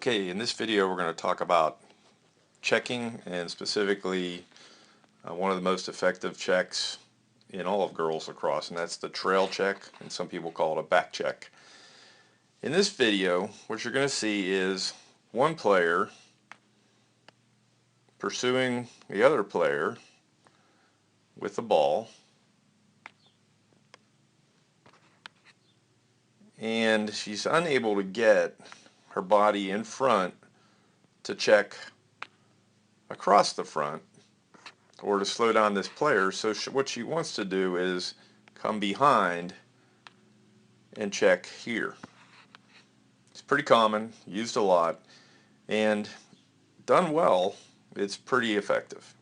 Okay, in this video we're going to talk about checking, and specifically one of the most effective checks in all of girls lacrosse, and that's the trail check, and some people call it a back check. In this video, what you're going to see is one player pursuing the other player with the ball, and she's unable to get her body in front to check across the front or to slow down this player. So what she wants to do is come behind and check here. It's pretty common, used a lot, and done well, it's pretty effective.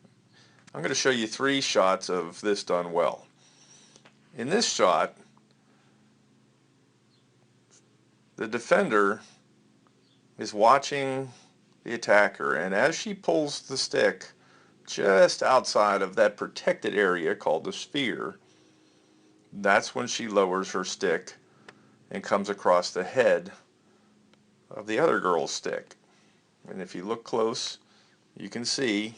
I'm going to show you 3 shots of this done well. In this shot, the defender is watching the attacker, and as she pulls the stick just outside of that protected area called the sphere, that's when she lowers her stick and comes across the head of the other girl's stick. And if you look close, you can see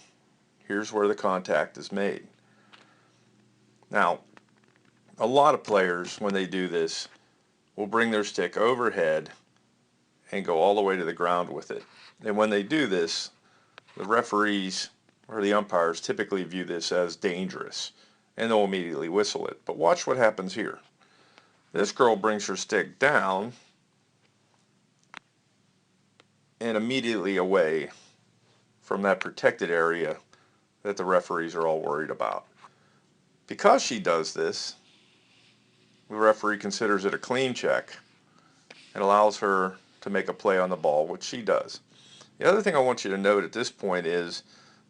here's where the contact is made. Now, a lot of players, when they do this, will bring their stick overhead and go all the way to the ground with it. And when they do this, the referees or the umpires typically view this as dangerous, and they'll immediately whistle it. But watch what happens here. This girl brings her stick down and immediately away from that protected area that the referees are all worried about. Because she does this, the referee considers it a clean check and allows her to make a play on the ball, which she does. The other thing I want you to note at this point is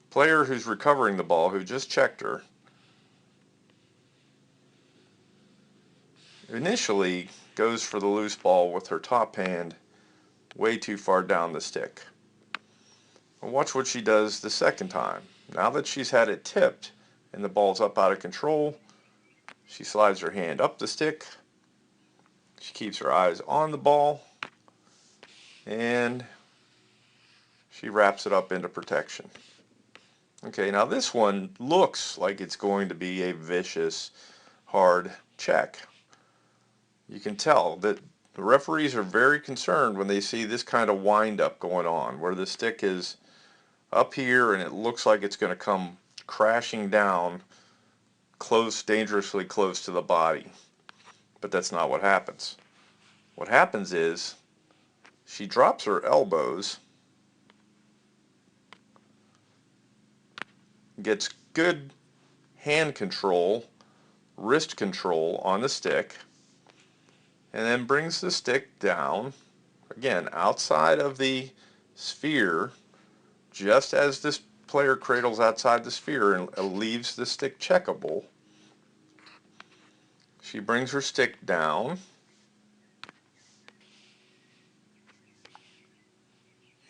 the player who's recovering the ball, who just checked her, initially goes for the loose ball with her top hand way too far down the stick. And watch what she does the second time. Now that she's had it tipped and the ball's up out of control, she slides her hand up the stick, she keeps her eyes on the ball, and she wraps it up into protection. Okay, now this one looks like it's going to be a vicious, hard check. You can tell that the referees are very concerned when they see this kind of wind-up going on, where the stick is up here and it looks like it's going to come crashing down close, dangerously close to the body. But that's not what happens. What happens is she drops her elbows, gets good hand control, wrist control on the stick, and then brings the stick down, again, outside of the sphere, just as this player cradles outside the sphere and leaves the stick checkable. She brings her stick down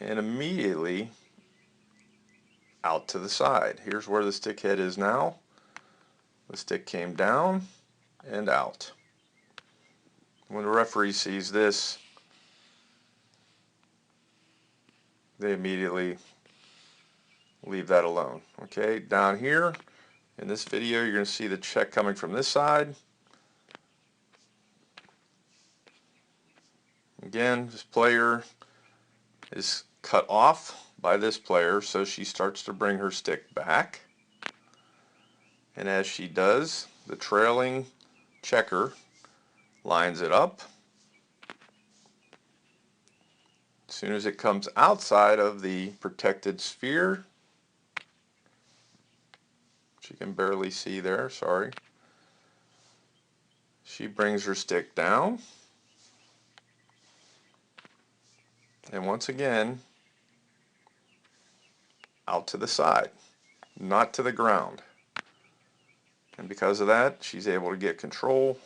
and immediately out to the side. Here's where the stick head is now. The stick came down and out. When the referee sees this, they immediately leave that alone. Okay, down here in this video, you're going to see the check coming from this side. Again, this player is cut off by this player, so she starts to bring her stick back. And as she does, the trailing checker lines it up. As soon as it comes outside of the protected sphere, you can barely see there, sorry, she brings her stick down, and once again out to the side, not to the ground. And because of that, she's able to get control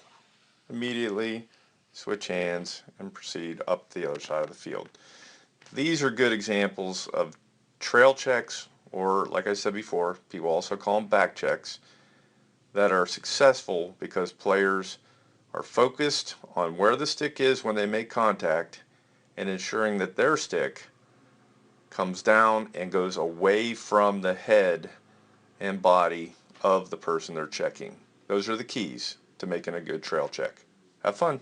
immediately, switch hands, and proceed up the other side of the field. These are good examples of trail checks, or like I said before, people also call them back checks, that are successful because players are focused on where the stick is when they make contact and ensuring that their stick comes down and goes away from the head and body of the person they're checking. Those are the keys to making a good trail check. Have fun.